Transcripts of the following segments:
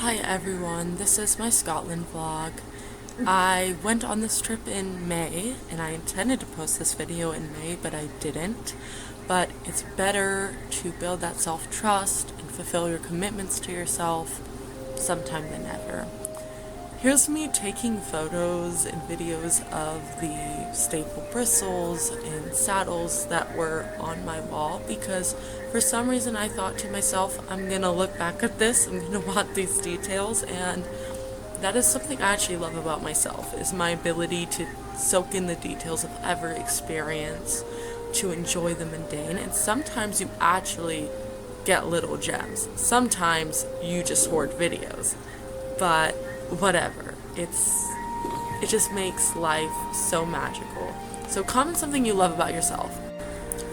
Hi everyone, this is my Scotland vlog. I went on this trip in May, and I intended to post this video in May, but I didn't. But it's better to build that self-trust and fulfill your commitments to yourself sometime than never. Here's me taking photos and videos of the staple bristles and saddles that were on my wall because for some reason I thought to myself, I'm gonna look back at this, I'm gonna want these details, and that is something I actually love about myself, is my ability to soak in the details of every experience, to enjoy the mundane, and sometimes you actually get little gems. Sometimes you just hoard videos, but whatever, it just makes life so magical. So comment something you love about yourself.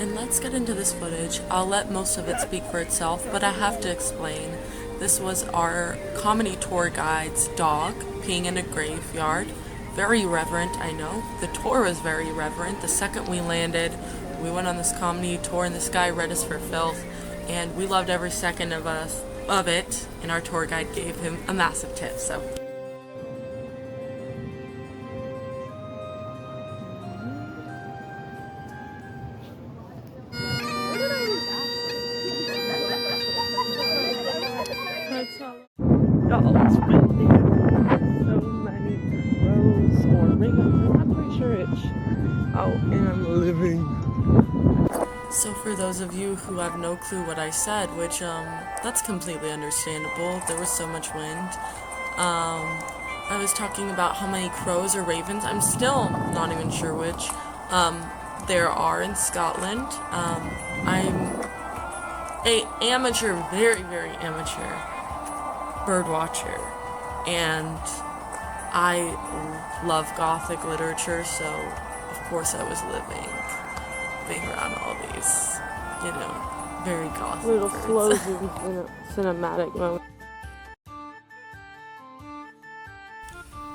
And let's get into this footage. I'll let most of it speak for itself, but I have to explain. This was our comedy tour guide's dog peeing in a graveyard. Very reverent, I know. The tour was very reverent. The second we landed, we went on this comedy tour and this guy read us for filth, and we loved every second of it, and our tour guide gave him a massive tip, so. Y'all, it's windy. So many crows or ravens, I'm not quite sure which. Oh, and I'm living. So for those of you who have no clue what I said, which that's completely understandable, there was so much wind. I was talking about how many crows or ravens, I'm still not even sure which, there are in Scotland. I'm a amateur, very, very amateur bird watcher, and I love Gothic literature, so of course I was being around all these, very Gothic little birds. slows in a cinematic moment.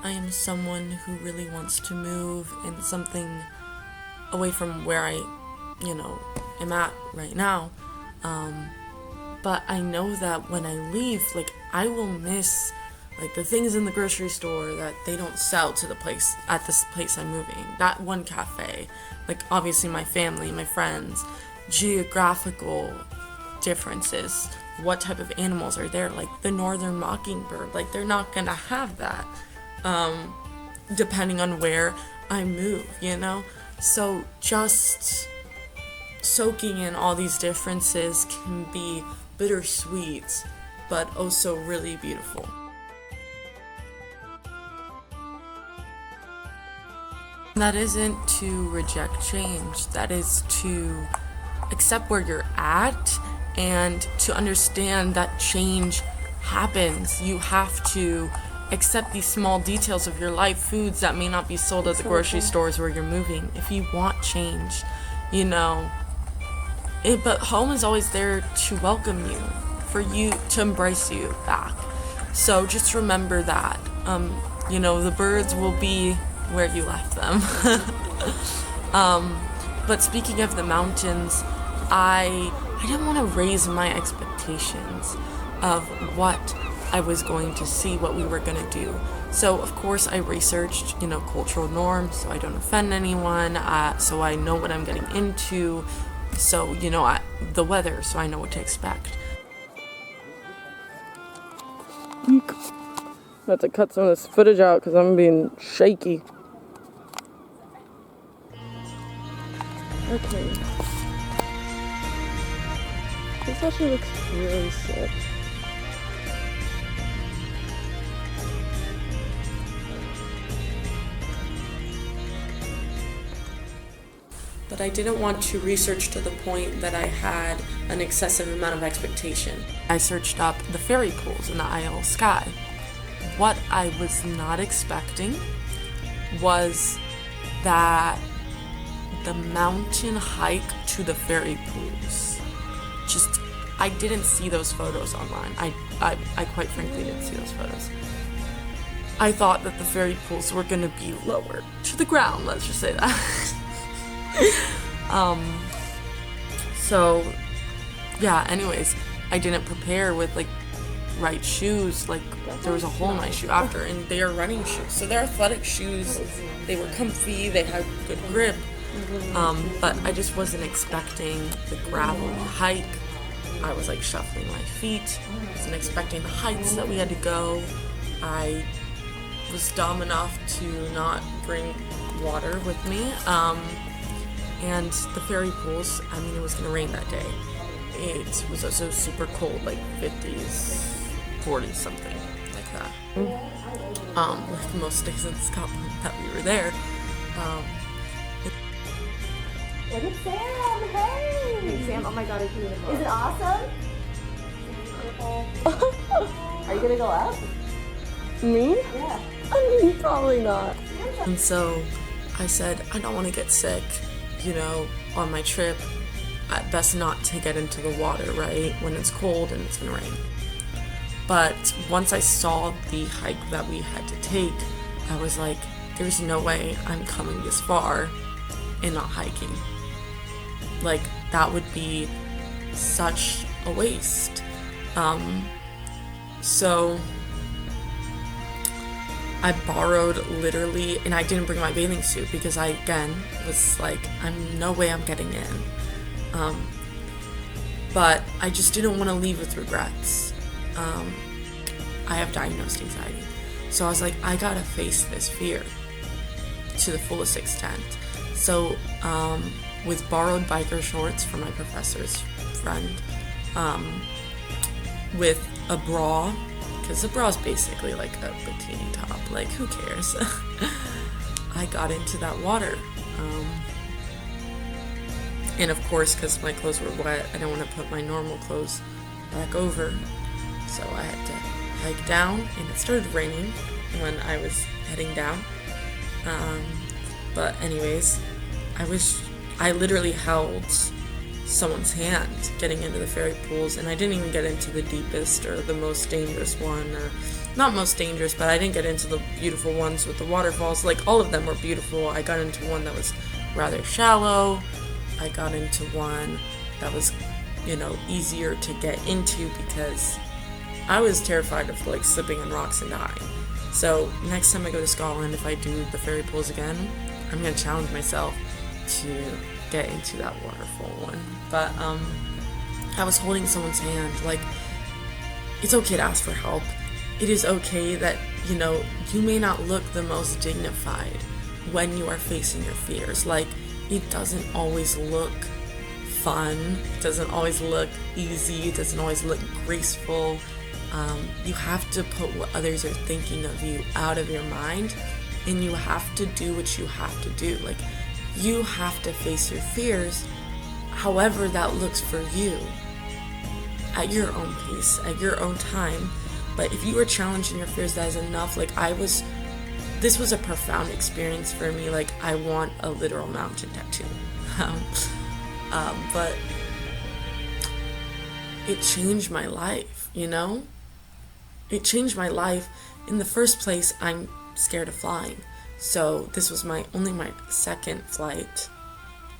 I am someone who really wants to move in something away from where I, am at right now. But I know that when I leave, I will miss, the things in the grocery store that they don't sell at this place I'm moving. That one cafe, obviously my family, my friends, geographical differences, what type of animals are there, the northern mockingbird, they're not gonna have that, depending on where I move, So just soaking in all these differences can be bittersweet, but also really beautiful. That isn't to reject change, that is to accept where you're at and to understand that change happens. You have to accept these small details of your life, foods that may not be sold at the grocery stores where you're moving. If you want change, but home is always there to welcome you, for you to embrace you back. So just remember that, the birds will be where you left them. But speaking of the mountains, I didn't want to raise my expectations of what I was going to see, what we were going to do. So of course I researched, cultural norms, so I don't offend anyone, so I know what I'm getting into, so, the weather, so I know what to expect. I have to cut some of this footage out because I'm being shaky. Okay. This actually looks really sick. But I didn't want to research to the point that I had an excessive amount of expectation. I searched up the fairy pools in the Isle of Skye. What I was not expecting was that the mountain hike to the fairy pools, I didn't see those photos online. I quite frankly didn't see those photos. I thought that the fairy pools were gonna be lower to the ground, let's just say that. So yeah, anyways, I didn't prepare with right shoes. Like, there was a hole in my shoe after, and they are running shoes. So they're athletic shoes. They were comfy, they had good grip. But I just wasn't expecting the gravel hike. I was like shuffling my feet. I wasn't expecting the heights that we had to go. I was dumb enough to not bring water with me. And the fairy pools, I mean, it was gonna rain that day. It was also super cold, like 50s, 40s, something like that. Like most days in Scotland that we were there. Look at Sam! Hey! Sam, oh my god, it's beautiful. Is it awesome? Are you gonna go up? Me? Yeah. I mean, probably not. And so I said, I don't want to get sick, you know, on my trip. Best not to get into the water, right? When it's cold and it's gonna rain. But once I saw the hike that we had to take, I was like, there's no way I'm coming this far and not hiking. Like, that would be such a waste. So I borrowed literally, and I didn't bring my bathing suit because I, again, was like, no way I'm getting in. But I just didn't want to leave with regrets. I have diagnosed anxiety. So I was like, I gotta face this fear to the fullest extent. So, with borrowed biker shorts from my professor's friend, with a bra, because the bra is basically like a bikini top, like who cares? I got into that water. And of course, because my clothes were wet, I didn't want to put my normal clothes back over. So I had to hike down, and it started raining when I was heading down. But anyways, I literally held someone's hand getting into the fairy pools, and I didn't even get into the deepest or the most dangerous one, or not most dangerous, but I didn't get into the beautiful ones with the waterfalls. Like, all of them were beautiful. I got into one that was rather shallow. I got into one that was, you know, easier to get into because I was terrified of like slipping on rocks and dying. So next time I go to Scotland, if I do the fairy pools again, I'm gonna challenge myself to get into that waterfall one. But I was holding someone's hand. Like, it's okay to ask for help. It is okay that, you know, you may not look the most dignified when you are facing your fears. Like, it doesn't always look fun. It doesn't always look easy. It doesn't always look graceful. You have to put what others are thinking of you out of your mind, and you have to do what you have to do. Like, you have to face your fears however that looks for you, at your own pace, at your own time. But if you are challenging your fears, that is enough. Like, this was a profound experience for me. Like, I want a literal mountain tattoo. But it changed my life, you know? It changed my life. In the first place, I'm scared of flying. So this was only my second flight,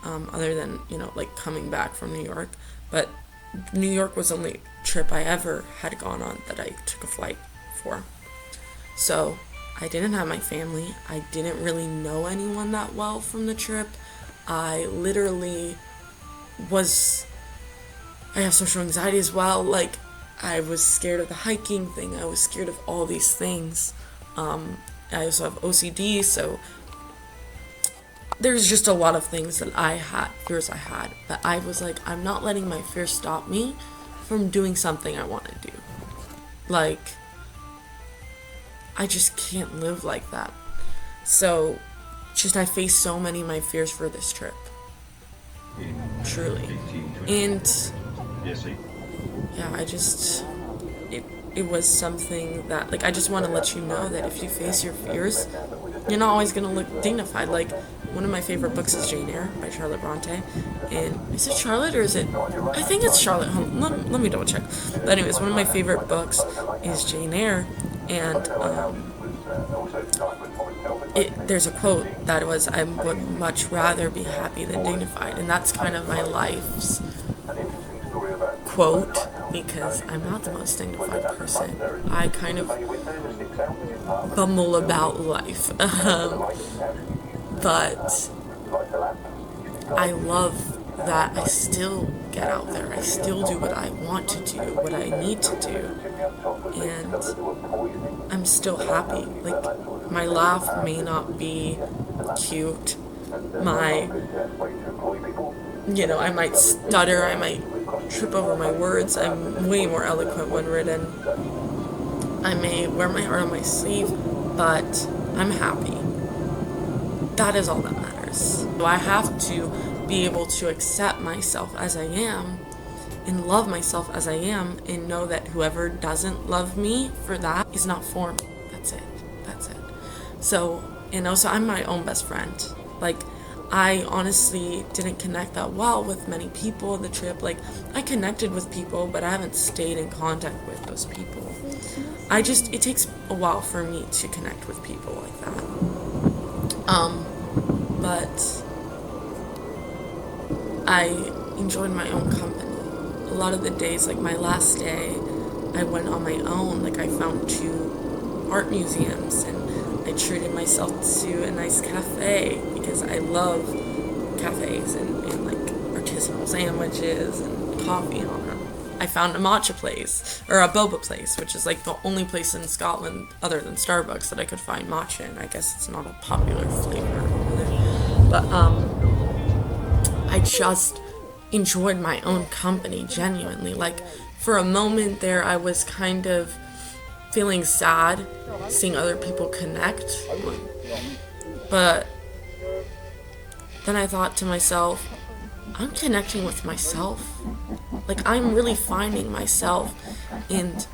other than, you know, like coming back from New York. But New York was the only trip I ever had gone on that I took a flight for. So I didn't have my family. I didn't really know anyone that well from the trip. I literally I have social anxiety as well. Like, I was scared of the hiking thing. I was scared of all these things. I also have OCD, so there's just a lot of things that fears I had. But I was like, I'm not letting my fear stop me from doing something I want to do. Like, I just can't live like that. So, I faced so many of my fears for this trip. Truly. And yeah, it was something that, like, I just want to let you know that if you face your fears, you're not always going to look dignified. Like, one of my favorite books is Jane Eyre by Charlotte Bronte. And is it Charlotte or is it? I think it's Charlotte. Let me double check. But anyways, one of my favorite books is Jane Eyre. And there's a quote that was, I would much rather be happy than dignified. And that's kind of my life's quote, because I'm not the most dignified person. I kind of bumble about life. But I love that I still get out there. I still do what I want to do, what I need to do. And I'm still happy. Like, my laugh may not be cute. I might stutter, I might trip over my words. I'm way more eloquent when written. I may wear my heart on my sleeve, but I'm happy. That is all that matters. So I have to be able to accept myself as I am and love myself as I am, and know that whoever doesn't love me for that is not for me. That's it. So, so I'm my own best friend. Like, I honestly didn't connect that well with many people on the trip. Like, I connected with people, but I haven't stayed in contact with those people. It takes a while for me to connect with people like that. But I enjoyed my own company. A lot of the days, like my last day, I went on my own. Like, I found 2 art museums, and I treated myself to a nice cafe because I love cafes and like artisanal sandwiches and coffee and all that. I found a matcha place, or a boba place, which is like the only place in Scotland other than Starbucks that I could find matcha in. I guess it's not a popular flavor over there. But I just enjoyed my own company genuinely. Like, for a moment there, I was kind of feeling sad seeing other people connect, but then I thought to myself, I'm connecting with myself. Like, I'm really finding myself and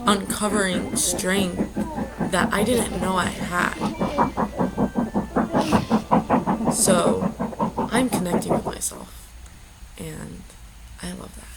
uncovering strength that I didn't know I had. So I'm connecting with myself, and I love that.